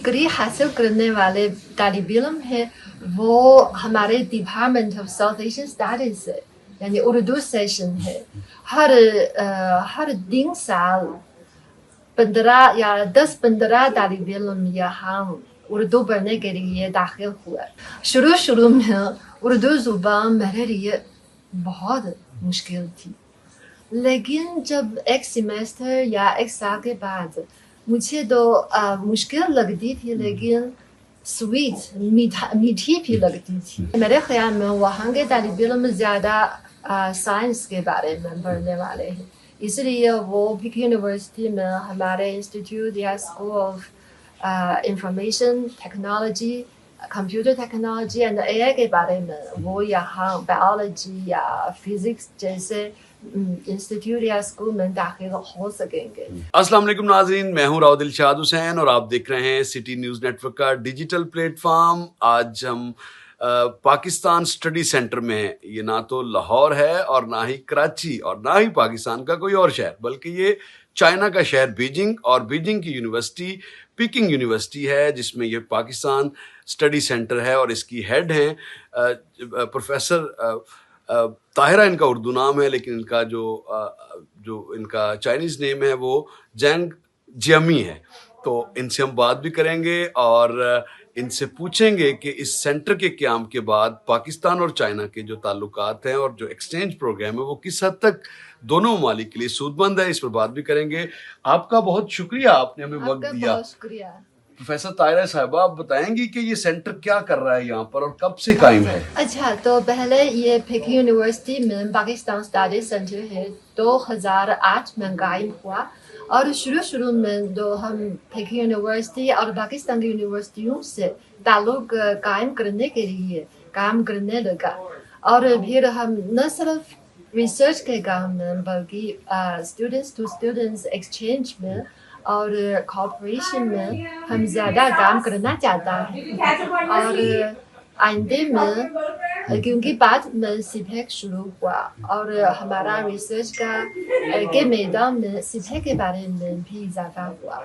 Degree हासिल करने वाले तालिब इल्म है वो हमारे department of south Asian studies से यानी उर्दू सेशन है हर 3 साल 15 या 10-15 तालिब इल्म यहाँ उर्दू पढ़ने के लिए दाखिल हुआ। शुरू में उर्दू जुबान मेरे लिए बहुत मुश्किल थी, लेकिन जब एक सेमेस्टर या एक साल के बाद मुझे तो मुश्किल लगती थी, लेकिन स्वीट मीठी भी लगती थी। मेरे ख्याल में वहाँ के तालिब इल्म ज़्यादा साइंस के बारे में पढ़ने वाले हैं, इसलिए वो पिकिंग यूनिवर्सिटी में हमारे इंस्टीट्यूट या school of information technology computer technology and AI के बारे में वो यहाँ बायोलॉजी या फिजिक्स जैसे इंस्टीट्यूट या स्कूल में दाखिल हो सकेंगे। अस्सलाम वालेकुम नाज़रीन, मैं हूँ राव दिलशाद हुसैन और आप देख रहे हैं सिटी न्यूज़ नेटवर्क का डिजिटल प्लेटफॉर्म। आज हम पाकिस्तान स्टडी सेंटर में हैं। ये ना तो लाहौर है और ना ही कराची और ना ही पाकिस्तान का कोई और शहर, बल्कि ये चाइना का शहर बीजिंग और बीजिंग की यूनिवर्सिटी पिकिंग यूनिवर्सिटी है, जिसमें ये पाकिस्तान स्टडी सेंटर है और इसकी हेड हैं प्रोफेसर ताहिरा इनका उर्दू नाम है, लेकिन इनका जो इनका चाइनीज़ नेम है वो जैंग जियामी है। तो इनसे हम बात भी करेंगे और इनसे पूछेंगे कि इस सेंटर के क़याम के बाद पाकिस्तान और चाइना के जो ताल्लुकात हैं और जो एक्सचेंज प्रोग्राम है वो किस हद तक दोनों ममालिक के लिए सूदमंद है, इस पर बात भी करेंगे। आपका बहुत शुक्रिया, आपने हमें वक्त दिया। शुक्रिया। प्रोफेसर ताहिरा साहिबा, आप बताएंगी कि ये सेंटर क्या कर रहा है यहाँ पर और कब से कायम है? अच्छा, तो पहले ये पिकिंग यूनिवर्सिटी में पाकिस्तान स्टडी सेंटर है 2008 में कायम हुआ और शुरू में तो हम पिकिंग यूनिवर्सिटी और पाकिस्तान की यूनिवर्सिटियों से ताल्लुक कायम करने के लिए काम करने लगा और फिर हम न सिर्फ रिसर्च के काम में बल्कि स्टूडेंट्स टू स्टूडेंट्स एक्सचेंज में और कॉपरेशन में हम ज़्यादा काम करना चाहता है। और आइंदे में क्योंकि बाद में सीपेक शुरू हुआ और हमारा रिसर्च के मैदान में सीपेक के बारे में भी इजाफा हुआ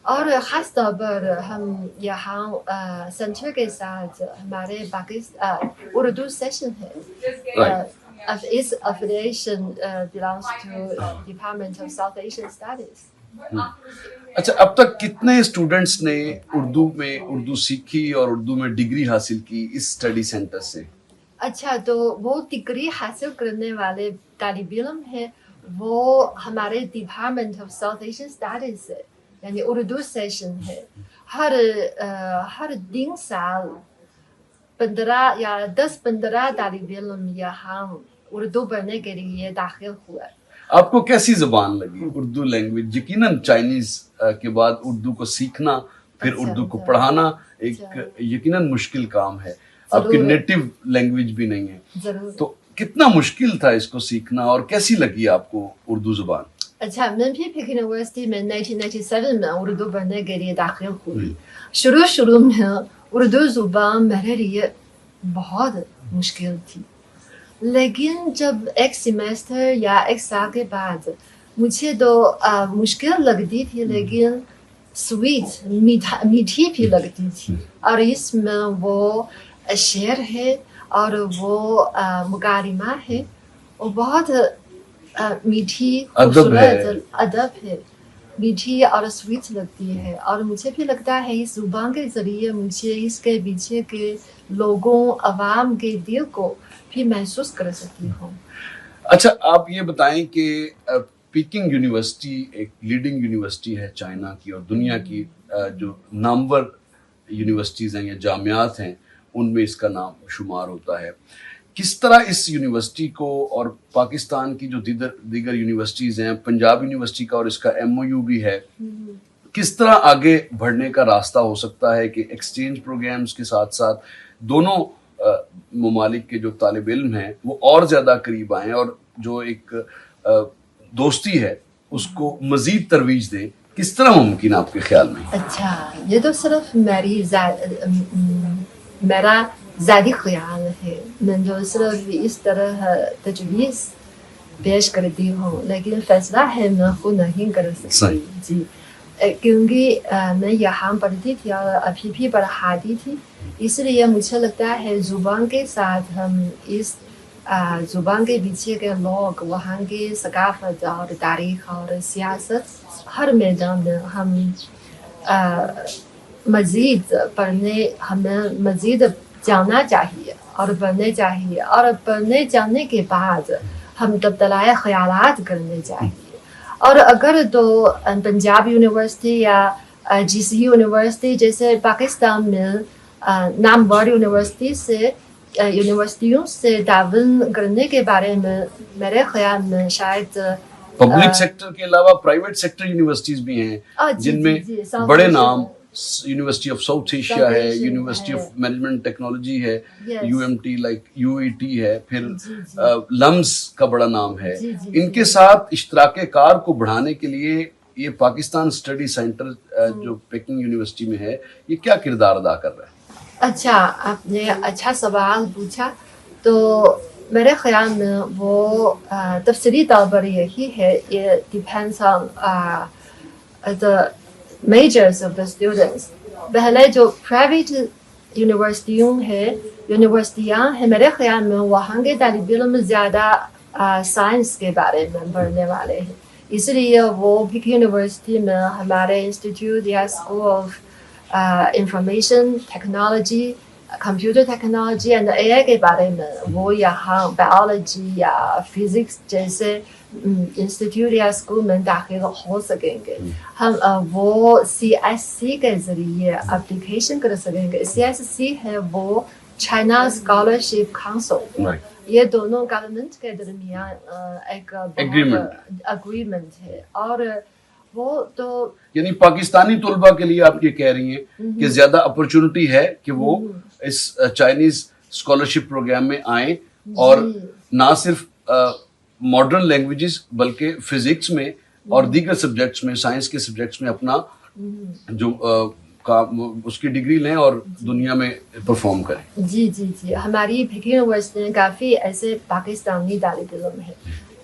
और ख़ास तौर पर हम यहाँ सेंटर के साथ हमारे पाकिस्तान उर्दू सेशन है। Its affiliation belongs to Department of South Asian Studies. अच्छा, अब तक कितने स्टूडेंट्स ने उर्दू सीखी और उर्दू में डिग्री हासिल की इस स्टडी सेंटर से? अच्छा, तो वो डिग्री हासिल करने वाले तालिब इल्म है वो हमारे department of south Asian studies से यानी उर्दू सेशन है हर 3 साल 15 या 10-15 तालिब इल्म यहाँ उर्दू पढ़ने के लिए दाखिल हुआ। आपको कैसी ज़बान लगी उर्दू लैंग्वेज? यकीनन चाइनीज़ के बाद उर्दू को सीखना फिर उर्दू को पढ़ाना एक यकीनन मुश्किल काम है, आपकी नेटिव लैंग्वेज भी नहीं है, तो कितना मुश्किल था इसको सीखना और कैसी लगी आपको उर्दू ज़बान? अच्छा, मैं भी पिकिंग यूनिवर्सिटी में 1997 में उर्दू पढ़ने के लिए दाखिल हुई। शुरू में उर्दू ज़ुबान मेरे लिए बहुत मुश्किल थी, लेकिन जब एक सेमेस्टर या एक साल के बाद मुझे तो मुश्किल लगती थी, लेकिन स्वीट मीठी भी लगती थी और इसमें वो शेर है और वो मुकारिमा है और बहुत मीठी खूबसूरत अदब है, मीठी और स्वीट लगती है और मुझे भी लगता है इस जुबान के ज़रिए मुझे इसके पीछे के लोगों अवाम के दिल को भी महसूस कर सकती हूँ। अच्छा, आप ये बताएं कि पिकिंग यूनिवर्सिटी एक लीडिंग यूनिवर्सिटी है चाइना की और दुनिया की जो नामवर यूनिवर्सिटीज़ हैं या जामियात हैं उनमें इसका नाम शुमार होता है। किस तरह इस यूनिवर्सिटी को और पाकिस्तान की जो दीगर यूनिवर्सिटीज़ हैं, पंजाब यूनिवर्सिटी का और इसका MOU भी है, किस तरह आगे बढ़ने का रास्ता हो सकता है कि एक्सचेंज प्रोग्राम्स के साथ साथ दोनों ममालिक के जो तालिब इल्म हैं वो और ज़्यादा करीब आएँ और जो एक दोस्ती है उसको मज़ीद तरवीज दें? किस तरह मुमकिन आपके ख्याल में? अच्छा, ये तो सिर्फ मेरा ज़ाती ख्याल है, मैं जो सिर्फ इस तरह तजवीज़ पेश करती हूँ, लेकिन फैसला है मैं खुद नहीं कर सकती जी। क्योंकि मैं यहाँ पढ़ती थी और अभी भी पढ़ाती थी, इसलिए मुझे लगता है जुबान के साथ हम इस जुबान के पीछे के लोग, वहाँ की सकाफत और तारीख और सियासत, हर मैदान में हम मज़ीद पढ़ने, हमें मज़ीद जानना चाहिए और पढ़ने चाहिए, और पढ़ने जाने के बाद हम तब्दीलाए ख़यालात करने चाहिए। और अगर तो पंजाब यूनिवर्सिटी या GCU यूनिवर्सिटी जैसे पाकिस्तान में नामवर यूनिवर्सिटियों से तावन करने के बारे में मेरे ख्याल में शायद पब्लिक सेक्टर के अलावा प्राइवेट सेक्टर यूनिवर्सिटीज भी हैं जिनमें बड़े नाम, यूनिवर्सिटी ऑफ साउथ एशिया है, यूनिवर्सिटी ऑफ मैनेजमेंट टेक्नोलॉजी है, UMT लाइक UET है, फिर लम्स का बड़ा नाम है। इनके साथ इश्तराके कार को बढ़ाने के लिए ये पाकिस्तान स्टडी सेंटर जो पेकिंग यूनिवर्सिटी में है, ये क्या किरदार अदा कर रहा है? अच्छा, आपने अच्छा सवाल पूछा। तो मेरे ख्याल में वो तफसीली तौर पर यही है, ये depends on the majors of the students. पहले जो प्राइवेट यूनिवर्सिटियाँ हैं, मेरे ख्याल में वहाँ के तालिब इल्म ज़्यादा साइंस के बारे में पढ़ने वाले हैं, इसलिए वो भी यूनिवर्सिटी में हमारे इंस्टीट्यूट या school of information technology, computer technology and AI के बारे में वो यहाँ बायोलॉजी या फिजिक्स जैसे इंस्टीट्यूट या स्कूल में दाखिल हो सकेंगे। हम वो CSC के ज़रिए एप्लीकेशन कर सकेंगे। CSC है वो चाइना स्कॉलरशिप काउंसिल, ये दोनों गवर्नमेंट के दरमियान एक एग्रीमेंट है, और वो तो यानी पाकिस्तानी तलबा के लिए आप ये कह रही हैं कि ज्यादा अपॉर्चुनिटी है कि वो इस चाइनीज स्कॉलरशिप प्रोग्राम में आए और ना सिर्फ मॉडर्न लैंग्वेजेस बल्कि फिजिक्स में और दीगर सब्जेक्ट्स में, साइंस के सब्जेक्ट्स में अपना जो उसकी डिग्री लें और दुनिया में परफॉर्म करें। जी, हमारी पेकिंग यूनिवर्सिटी में काफ़ी ऐसे पाकिस्तानी तालिब इल्म है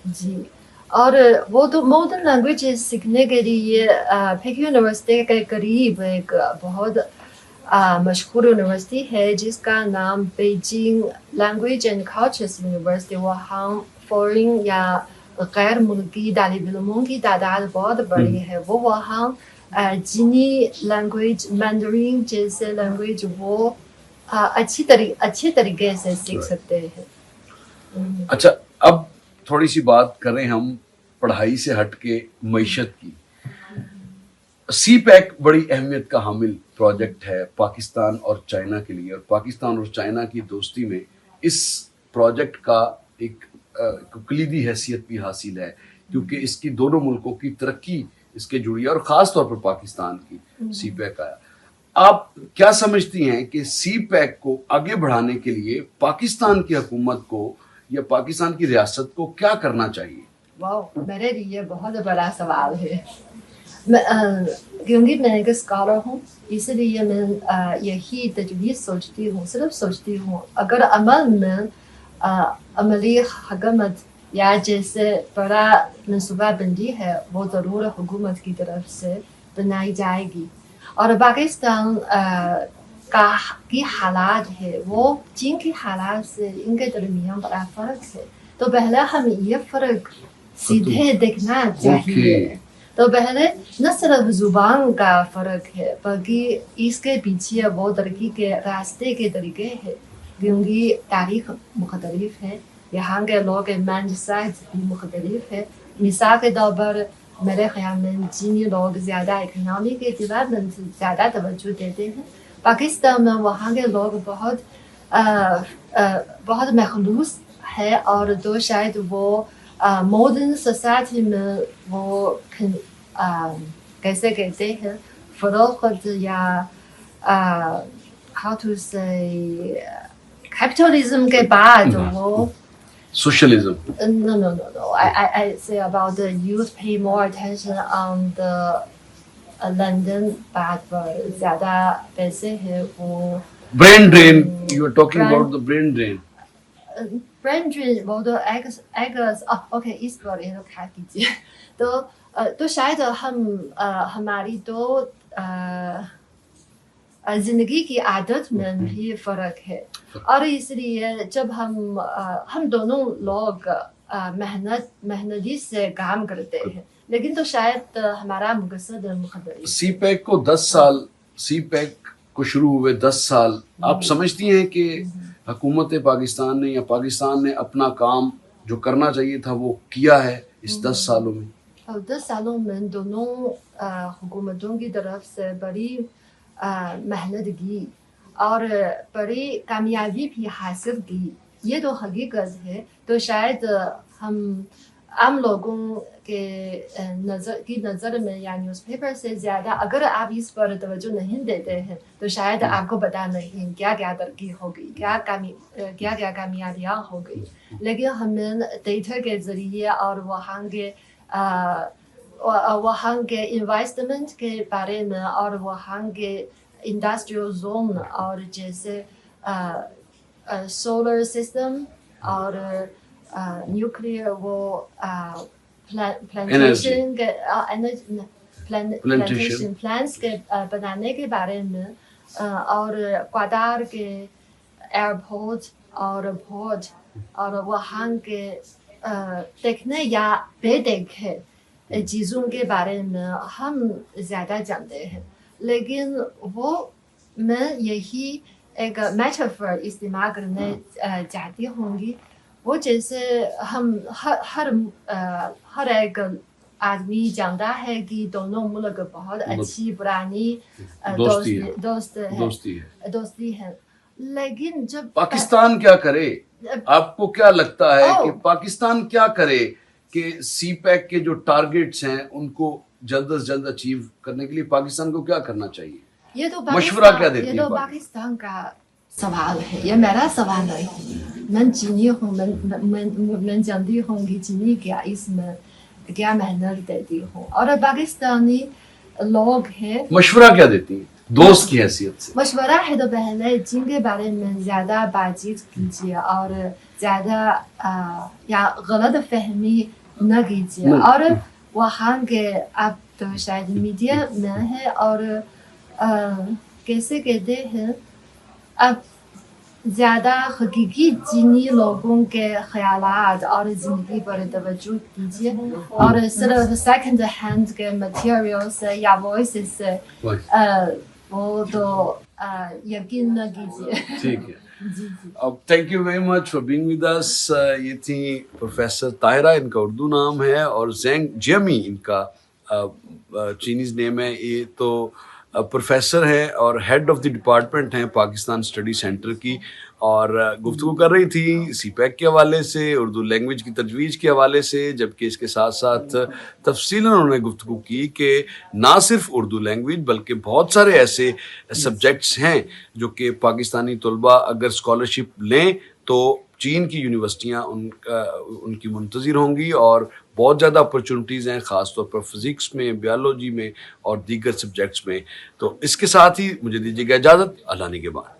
जी। और वो तो मॉडर्न लैंग्वेजेस सीखने के लिए पेकिंग यूनिवर्सिटी के करीब एक बहुत मशहूर यूनिवर्सिटी है जिसका नाम Beijing language and cultures university. वहाँ फॉरेन या गैर मुल्की तालिब इल्मों की तादाद बहुत बड़ी है। वो वहाँ चीनी लैंग्वेज, मैंडरिन जैसे लैंग्वेज वो अच्छे तरीके से सीख सकते हैं। अच्छा, अब थोड़ी सी बात करें हम पढ़ाई से हटके मईशत की। CPEC बड़ी अहमियत का हामिल प्रोजेक्ट है पाकिस्तान और चाइना के लिए, और पाकिस्तान और चाइना की दोस्ती में इस प्रोजेक्ट का एक कलीदी हैसियत भी हासिल है, क्योंकि इसकी दोनों मुल्कों की तरक्की इसके जुड़ी है, और ख़ास तौर पर पाकिस्तान की CPEC आया। आप क्या समझती हैं कि CPEC को आगे बढ़ाने के लिए पाकिस्तान की हुकूमत को या पाकिस्तान की रियासत को क्या करना चाहिए? वाह, मेरे लिए बहुत बड़ा सवाल है। क्योंकि मैं एक स्कॉलर हूँ, इसलिए मैं यही तजवीज़ सिर्फ सोचती हूँ, अगर अमल में अमली हुकूमत या जैसे बड़ा मनसूबा बंदी है वो ज़रूर हुकूमत की तरफ से बनाई जाएगी। और पाकिस्तान की हालात है वो चीन की हालात से इनके दरमियान बड़ा फ़र्क है, तो पहले हमें ये फ़र्क सीधे देखना चाहिए। तो पहले न सिर्फ ज़ुबान का फ़र्क है बल्कि इसके पीछे वो तरक्की के रास्ते के तरीके हैं, क्योंकि तारीख़ मुख्तलिफ है, यहाँ के लोग के माइंडसेट भी मुख्तलिफ है। मिसाल के तौर पर मेरे ख्याल में चीनी लोग ज़्यादा इकनॉमी के डेवलपमेंट से ज़्यादा तवज्जो देते हैं। पाकिस्तान में वहाँ के लोग बहुत मखलूस है, और तो शायद वो मॉडर्न सोसाइटी में वो कैसे कहते हैं फरोख्त या how to say capitalism के बाद वो socialism. No. I say about the youth pay more attention on the London part पर ज़्यादा पैसे है वो brain drain. You are talking about the brain drain. brain drain वो तो okay इस पर ये लोग खा कीजिए। तो تو شاید ہماری تو زندگی کی عادت میں بھی فرق ہے، اور اس لیے جب ہم دونوں لوگ محنتی سے کام کرتے ہیں، لیکن تو شاید ہمارا مقصد مختلف. سی پیک کو 10 سال، سی پیک کو شروع ہوئے 10 سال، آپ سمجھتی ہیں کہ حکومت پاکستان نے یا پاکستان نے اپنا کام جو کرنا چاہیے تھا وہ کیا ہے اس 10 سالوں میں؟ 10 سالوں میں دونوں حکومتوں کی طرف سے بڑی محنت کی اور بڑی کامیابی بھی حاصل کی، یہ تو حقیقت ہے. تو شاید ہم عام لوگوں کے نظر میں یا نیوز پیپر سے زیادہ اگر آپ اس پر توجہ نہیں دیتے ہیں تو شاید آپ کو پتہ نہیں کیا کیا ترقی ہو گئی، کیا کیا کامیابیاں ہو گئی. لیکن ہمیں ڈیٹا کے ذریعے اور وہاں کے انویسٹمنٹ کے بارے میں اور وہاں کے انڈسٹریل زون اور جیسے سولر سسٹم اور نیوکلیئر وہ پلانٹیشن پلانٹس کے بنانے کے بارے میں، اور کوادار کے ایئرپورٹ اور پورٹ اور وہاں کے دیکھنے یا بے دیکھے چیزوں کے بارے میں ہم زیادہ جانتے ہیں. لیکن وہ میں یہی ایک میٹافر استعمال کرنے چاہتی ہوں گی، وہ جیسے ہم ہر ایک آدمی جانتا ہے کہ دونوں ملک بہت اچھی پرانی دوستی ہے. لیکن جب پاکستان کیا کرے، آپ کو کیا لگتا ہے کہ پاکستان کیا کرے کہ سی پیک کے جو ٹارگیٹس ہیں ان کو جلد از جلد اچیو کرنے کے لیے پاکستان کو کیا کرنا چاہیے؟ یہ تو مشورہ کیا دیتی ہے؟ یہ تو پاکستان کا سوال ہے، یہ میرا سوال نہیں. میں چینی ہوں، میں جانتی ہوں کہ چینی کیا اس میں کیا محنت دیتی ہوں، اور پاکستانی لوگ ہیں. مشورہ کیا دیتی ہیں دوست کی حیثیت سے؟ مشورہ ہے تو پہلے چین کے بارے میں زیادہ بات چیت کیجیے اور زیادہ یا غلط فہمی نہ کیجیے، اور وہاں کے اب تو شاید میڈیا میں ہے اور کیسے کہتے ہیں اب زیادہ حقیقی چینی لوگوں کے خیالات اور زندگی پر توجہ کیجیے، اور صرف سیکنڈ ہینڈ کے مٹیریل سے یا وائسز سے وہ تو یقین نہ کیجیے. ٹھیک ہے. اب thank you very much for being with us. یہ تھیں پروفیسر طاہرہ، ان کا اردو نام ہے، اور زینگ جیمی ان کا چینیز نیم ہے. یہ تو پروفیسر ہیں اور ہیڈ آف دی ڈپارٹمنٹ ہیں پاکستان اسٹڈی سینٹر کی، اور گفتگو کر رہی تھی سی پیک کے حوالے سے، اردو لینگویج کی تجویز کے حوالے سے، جبکہ اس کے ساتھ ساتھ تفصیلاً انہوں نے گفتگو کی کہ نہ صرف اردو لینگویج بلکہ بہت سارے ایسے سبجیکٹس ہیں جو کہ پاکستانی طلباء اگر اسکالرشپ لیں تو چین کی یونیورسٹیاں ان کی منتظر ہوں گی، اور بہت زیادہ اپرچونٹیز ہیں خاص طور پر فزکس میں، بیالوجی میں اور دیگر سبجیکٹس میں. تو اس کے ساتھ ہی مجھے دیجیے گا اجازت. اللہ نگہبان.